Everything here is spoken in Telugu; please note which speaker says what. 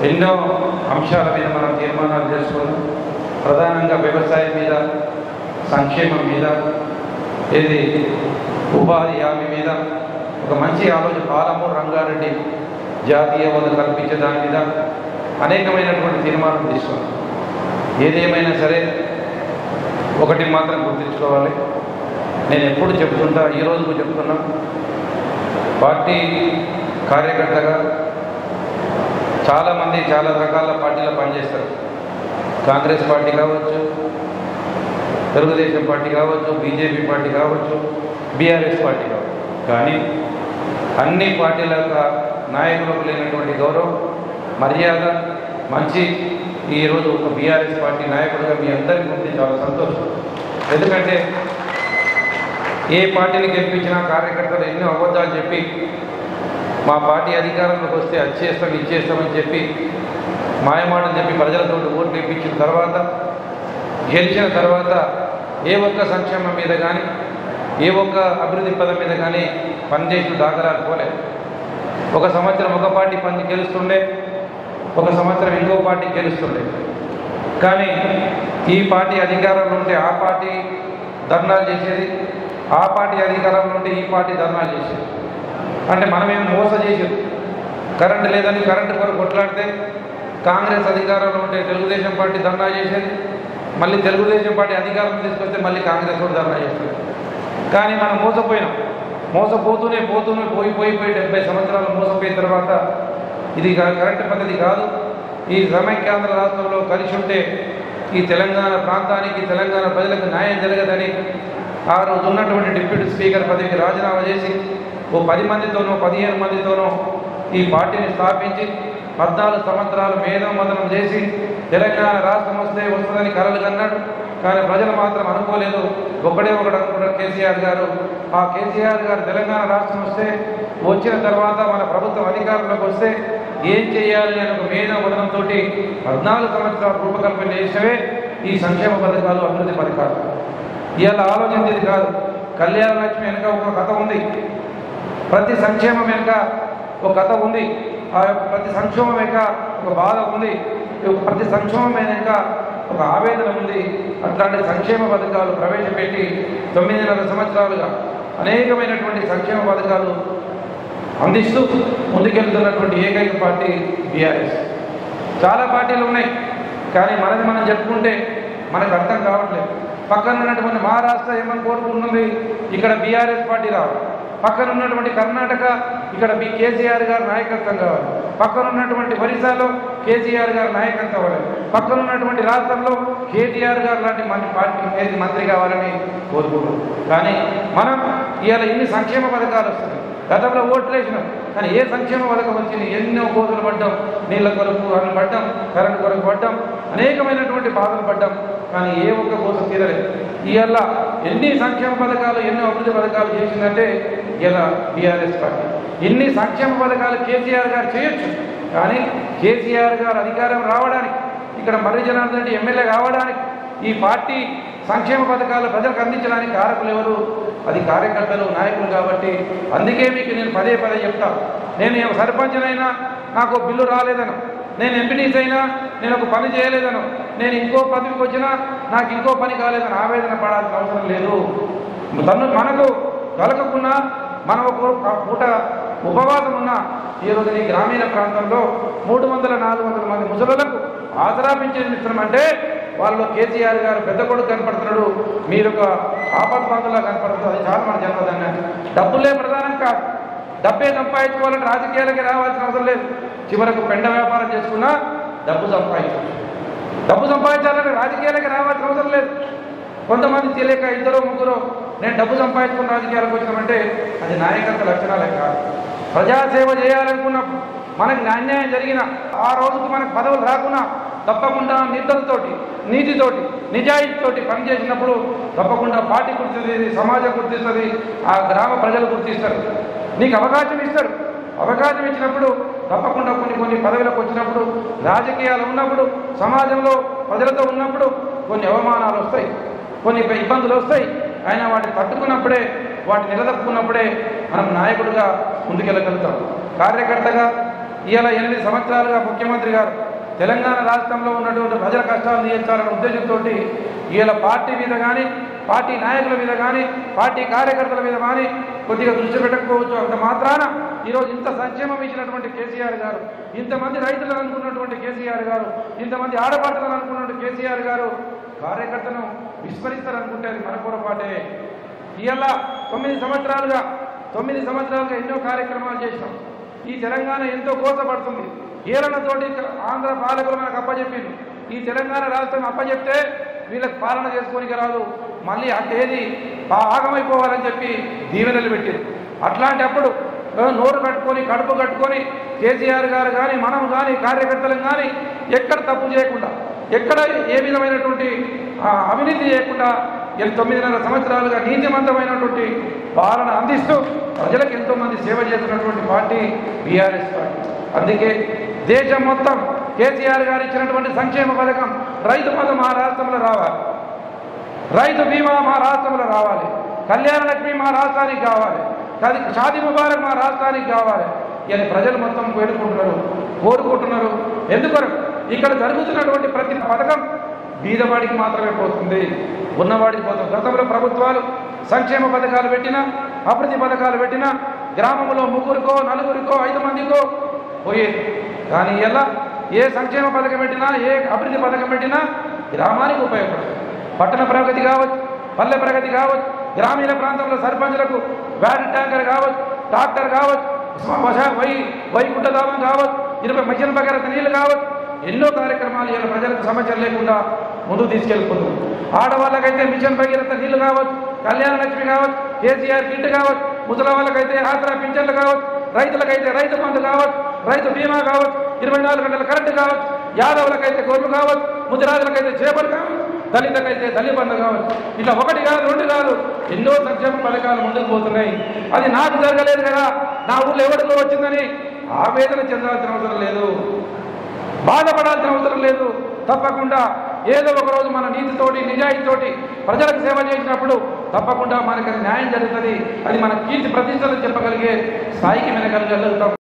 Speaker 1: ఎన్నో అంశాల మీద మనం తీర్మానాలు చేసుకున్నాం. ప్రధానంగా వ్యవసాయం మీద, సంక్షేమం మీద, ఏది ఉపాధి హామీ మీద ఒక మంచి ఆలోచన, పాలమూరు రంగారెడ్డి జాతీయ హోదా కల్పించే దాని మీద అనేకమైనటువంటి తీర్మానం తీసుకున్నాం. ఏదేమైనా సరే ఒకటి మాత్రం గుర్తుంచుకోవాలి, నేను ఎప్పుడు చెప్తుంటా, ఈరోజుకు చెప్తున్నా, పార్టీ కార్యకర్తగా చాలామంది చాలా రకాల పార్టీలో పనిచేస్తారు. కాంగ్రెస్ పార్టీ కావచ్చు, తెలుగుదేశం పార్టీ కావచ్చు, బీజేపీ పార్టీ కావచ్చు, బీఆర్ఎస్ పార్టీ కావచ్చు. కానీ అన్ని పార్టీల యొక్క నాయకులకు లేనటువంటి గౌరవం, మర్యాద, మంచి ఈరోజు ఒక బీఆర్ఎస్ పార్టీ నాయకుడిగా మీ అందరికీ ఉంది. చాలా సంతోషం. ఎందుకంటే ఏ పార్టీని గెలిపించినా కార్యకర్తలు ఎన్నో అబద్ధాలు చెప్పి మా పార్టీ అధికారంలోకి వస్తే అది చేస్తాం, ఇది చేస్తామని చెప్పి మాయమాటలు చెప్పి ప్రజలతో ఓట్లు ఇప్పించిన తర్వాత, గెలిచిన తర్వాత ఏ ఒక్క సంక్షేమం మీద కానీ, ఏ ఒక్క అభివృద్ధి పదం మీద కానీ పనిచేసిన దాఖలాలు పోలేదు. ఒక సంవత్సరం ఒక పార్టీ గెలుస్తుండే, ఒక సంవత్సరం ఇంకో పార్టీ గెలుస్తుండే. కానీ ఈ పార్టీ అధికారంలో ఉంటే ఆ పార్టీ ధర్నాలు చేసేది, ఆ పార్టీ అధికారంలో ఉంటే ఈ పార్టీ ధర్నాలు చేసేది. అంటే మనమేం మోసం చేసేది. కరెంటు లేదని కరెంటు కొరకు కొట్లాడితే కాంగ్రెస్ అధికారంలో ఉంటే తెలుగుదేశం పార్టీ ధర్నా చేసేది, మళ్ళీ తెలుగుదేశం పార్టీ అధికారం తీసుకొస్తే మళ్ళీ కాంగ్రెస్ కూడా ధర్నా చేస్తుంది. కానీ మనం మోసపోయినాం. మోసపోతూనే పోయి 70 సంవత్సరాలు మోసపోయిన తర్వాత ఇది కరెక్ట్ పద్ధతి కాదు. ఈ సమైక్యాంధ్ర రాష్ట్రంలో కలిసి ఉంటే ఈ తెలంగాణ ప్రాంతానికి, తెలంగాణ ప్రజలకు న్యాయం జరగదని ఆ రోజు ఉన్నటువంటి డిప్యూటీ స్పీకర్ పదవికి రాజీనామా చేసి ఓ 10 మందితోనో 15 మందితోనో ఈ పార్టీని స్థాపించి 14 సంవత్సరాలు మేధోమథనం చేసి తెలంగాణ రాష్ట్రం వస్తుందని కలలు కన్నాడు. కానీ ప్రజలు మాత్రం అనుకోలేదు. ఒకడు అనుకున్నారు కేసీఆర్ గారు. ఆ కేసీఆర్ గారు తెలంగాణ రాష్ట్రం వచ్చిన తర్వాత మన ప్రభుత్వం అధికారంలోకి వస్తే ఏం చేయాలి అని ఒక మేధోమథనంతో 14 సంవత్సరాలు రూపకల్పన చేసేవే ఈ సంక్షేమ పథకాలు, అభివృద్ధి పథకాలు. ఇవాళ ఆలోచించేది కాదు. కళ్యాణ లక్ష్మి వెనుక ఒక కథ ఉంది, ప్రతి సంక్షేమం వెనుక ఒక కథ ఉంది, ఆ ప్రతి సంక్షేమం వెనుక ఒక బాధ ఉంది, ప్రతి సంక్షేమం వెనుక ఒక ఆవేదన ఉంది. అట్లాంటి సంక్షేమ పథకాలు ప్రవేశపెట్టి 9.5 సంవత్సరాలుగా అనేకమైనటువంటి సంక్షేమ పథకాలు అందిస్తూ ముందుకెళ్తున్నటువంటి ఏకైక పార్టీ బీఆర్ఎస్. చాలా పార్టీలు ఉన్నాయి, కానీ మనది మనం చెప్పుకుంటే మనకు అర్థం కావట్లేదు. పక్కన ఉన్నటువంటి మహారాష్ట్ర ఏమని కోరుకుంటుంది, ఇక్కడ బీఆర్ఎస్ పార్టీ రావాలి. పక్కన ఉన్నటువంటి కర్ణాటక, ఇక్కడ కేసీఆర్ గారి నాయకత్వం కావాలి. పక్కన ఉన్నటువంటి ఒరిస్సాలో కేసీఆర్ గారి నాయకత్వం కావాలి. పక్కన ఉన్నటువంటి రాష్ట్రంలో కేటీఆర్ గారు లాంటి మంత్రి కావాలని కోరుకుంటున్నాం. కానీ మనం ఇవాళ ఇన్ని సంక్షేమ పథకాలు వస్తున్నాయి. గతంలో ఓట్లు వేసినాం, కానీ ఏ సంక్షేమ పథకం వచ్చింది? ఎన్నో కోతులు పడ్డాం, నీళ్ళ కొరకు అన్నం పడ్డాం, కరెంటు కొరకు పడ్డాం, అనేకమైనటువంటి బాధలు పడ్డాం. కానీ ఏ ఒక్క కోసం తీరలేదు. ఇవాళ ఎన్ని సంక్షేమ పథకాలు, ఎన్నో అభివృద్ధి పథకాలు చేసిందంటే ఇలా బీఆర్ఎస్ పార్టీ. ఇన్ని సంక్షేమ పథకాలు కేసీఆర్ గారు చేయొచ్చు, కానీ కేసీఆర్ గారు అధికారం రావడానికి, ఇక్కడ మర్రి జనార్దన్ రెడ్డి ఎమ్మెల్యే కావడానికి, ఈ పార్టీ సంక్షేమ పథకాలు ప్రజలకు అందించడానికి కారకులు ఎవరు? అది కార్యకర్తలు, నాయకులు. కాబట్టి అందుకే మీకు నేను పదే చెప్తాను. నేను సర్పంచ్నైనా నాకు బిల్లు రాలేదను, నేను ఎంపీటీస్ అయినా నేను ఒక పని చేయలేదను, నేను ఇంకో పదవికి వచ్చినా నాకు ఇంకో పని కాలేదని ఆవేదన పడాల్సిన అవసరం లేదు. మనకు కలగకున్నా, మనం ఒక పూట ఉపవాసం ఉన్నా, ఈరోజు ఈ గ్రామీణ ప్రాంతంలో 300-400 మంది ముసలులకు ఆసరా పింఛన్ ఇస్తున్నామంటే వాళ్ళు కేసీఆర్ గారు పెద్ద కొడుకు కనపడుతున్నాడు, మీరు ఒక ఆపత్పాదులా కనపడుతుంది. అది చాలా మన జన్మదన్న. డబ్బులే ప్రధానం కాదు, డబ్బే సంపాదించుకోవాలంటే రాజకీయాలకి రావాల్సిన అవసరం లేదు. చివరకు పెండ వ్యాపారం చేసుకున్నా డబ్బు సంపాదించాలంటే రాజకీయాలకి రావాల్సిన అవసరం లేదు. కొంతమంది తెలియక 2-3 నేను డబ్బు సంపాదించుకుని రాజకీయాలకు వచ్చినామంటే అది నాయకత్వ లక్షణాలే కాదు. ప్రజాసేవ చేయాలనుకున్నప్పుడు, మనకు అన్యాయం జరిగిన ఆ రోజుకు మనకు పదవులు రాకున్నా తప్పకుండా నిద్రతోటి, నీతితోటి, నిజాయితీతోటి పనిచేసినప్పుడు తప్పకుండా పార్టీ గుర్తిస్తుంది, సమాజం గుర్తిస్తుంది, ఆ గ్రామ ప్రజలు గుర్తిస్తారు, నీకు అవకాశం ఇస్తారు. అవకాశం ఇచ్చినప్పుడు తప్పకుండా కొన్ని పదవులకు వచ్చినప్పుడు, రాజకీయాలు ఉన్నప్పుడు, సమాజంలో ప్రజలతో ఉన్నప్పుడు కొన్ని అవమానాలు వస్తాయి, కొన్ని ఇబ్బందులు వస్తాయి. అయినా వాటిని తట్టుకున్నప్పుడే, వాటిని నిలదొక్కున్నప్పుడే మనం నాయకుడిగా ముందుకెళ్ళగలుగుతాం. కార్యకర్తగా ఇవాళ 8 సంవత్సరాలుగా ముఖ్యమంత్రి గారు తెలంగాణ రాష్ట్రంలో ఉన్నటువంటి ప్రజల కష్టాలు తీర్చాలనే ఉద్దేశంతో ఇవాళ పార్టీ మీద కానీ పార్టీ నాయకుల మీద కానీ పార్టీ కార్యకర్తల మీద కానీ కొద్దిగా దృష్టి పెట్టకపోవచ్చు. అంత మాత్రాన ఈరోజు ఇంత సంక్షేమం ఇచ్చినటువంటి కేసీఆర్ గారు, ఇంతమంది రైతులను అనుకున్నటువంటి కేసీఆర్ గారు, ఇంతమంది ఆడపడుతులను అనుకున్నటువంటి కేసీఆర్ గారు కార్యకర్తను విస్మరిస్తారనుకుంటే అది మన పొరపాటే. ఇవాళ 9 సంవత్సరాలుగా ఎన్నో కార్యక్రమాలు చేసినాం. ఈ తెలంగాణ ఎంతో కోసపడుతుంది. ఏలనతోటి ఆంధ్ర పాలకులు మనకు అప్పచెప్పింది. ఈ తెలంగాణ రాష్ట్రం అప్పచెప్తే వీళ్ళకి పాలన చేసుకోనికి రాదు, మళ్ళీ అటేది ఆగమైపోవాలని చెప్పి దీవెనలు పెట్టారు. అట్లాంటప్పుడు నోరు కట్టుకొని కడుపు కట్టుకొని కేసీఆర్ గారు కానీ మనం కానీ కార్యకర్తలు కానీ ఎక్కడ తప్పు చేయకుండా, ఎక్కడ ఏ విధమైనటువంటి అవినీతి చేయకుండా 9.5 సంవత్సరాలుగా నీతిమంతమైనటువంటి పాలన అందిస్తూ ప్రజలకు ఎంతోమంది సేవ చేస్తున్నటువంటి పార్టీ బీఆర్ఎస్ పార్టీ. అందుకే దేశం మొత్తం కేసీఆర్ గారు ఇచ్చినటువంటి సంక్షేమ పథకం రైతు బంధు మా రాష్ట్రంలో రావాలి, రైతు బీమా మా రాష్ట్రంలో రావాలి, కళ్యాణ లక్ష్మి మా రాష్ట్రానికి కావాలి, షాదీ ముబారక్ మా రాష్ట్రానికి కావాలి అని ప్రజలు మొత్తం కోరుకుంటున్నారు. ఎందుకొరకు ఇక్కడ జరుగుతున్నటువంటి ప్రతి పథకం బీదవాడికి మాత్రమే పోతుంది, ఉన్నవాడికి పోతుంది. గతంలో ప్రభుత్వాలు సంక్షేమ పథకాలు పెట్టినా, అభివృద్ధి పథకాలు పెట్టినా గ్రామంలో 3కో 4కో 5 మందికో పోయేది. కానీ ఇలా ఏ సంక్షేమ పథకం పెట్టినా, ఏ అభివృద్ధి పథకం పెట్టినా గ్రామానికి ఉపయోగపడుతుంది. పట్టణ ప్రగతి కావచ్చు, పల్లె ప్రగతి కావచ్చు, గ్రామీణ ప్రాంతంలో సర్పంచులకు వాటర్ ట్యాంకర్ కావచ్చు, ట్రాక్టర్ కావచ్చు, వైకుంఠధామం కావచ్చు, 20 మిషన్ భగీరథ నీళ్లు కావచ్చు, ఎన్నో కార్యక్రమాలు ఇలా ప్రజలకు సమస్యలు లేకుండా ముందుకు తీసుకెళ్తున్నారు. ఆడవాళ్ళకైతే మిషన్ భగీరథ నీళ్లు కావచ్చు, కళ్యాణ లక్ష్మి కావచ్చు, కేసీఆర్ కిట్ కావచ్చు, ముసలి వాళ్ళకైతే ఆసరా పింఛన్లు కావచ్చు, రైతులకైతే రైతు బంధు కావచ్చు, రైతు బీమా కావచ్చు, 24 గంటల కరెంటు కావచ్చు, యాదవులకైతే గొర్రెలు కావచ్చు, ముదిరాజులకైతే చేపలు కావచ్చు, దళితులకైతే దళిత బంధు కావచ్చు. ఇట్లా 1 కాదు 2 కాదు ఎన్నో సంక్షేమ పథకాలు ముందుకు పోతున్నాయి. అది నాకు జరగలేదు కదా, నా ఊళ్ళో ఎవరికో వచ్చిందని ఆవేదన చెందాల్సిన అవసరం లేదు, బాధపడాల్సిన అవసరం లేదు. తప్పకుండా ఏదో ఒక రోజు మన నీతితోటి నిజాయితీతోటి ప్రజలకు సేవ చేసినప్పుడు తప్పకుండా మనకి న్యాయం జరుగుతుంది. అది మన కీర్తి ప్రతిష్టలు చెప్పగలిగే స్థాయికి వెనగలుగుతాం.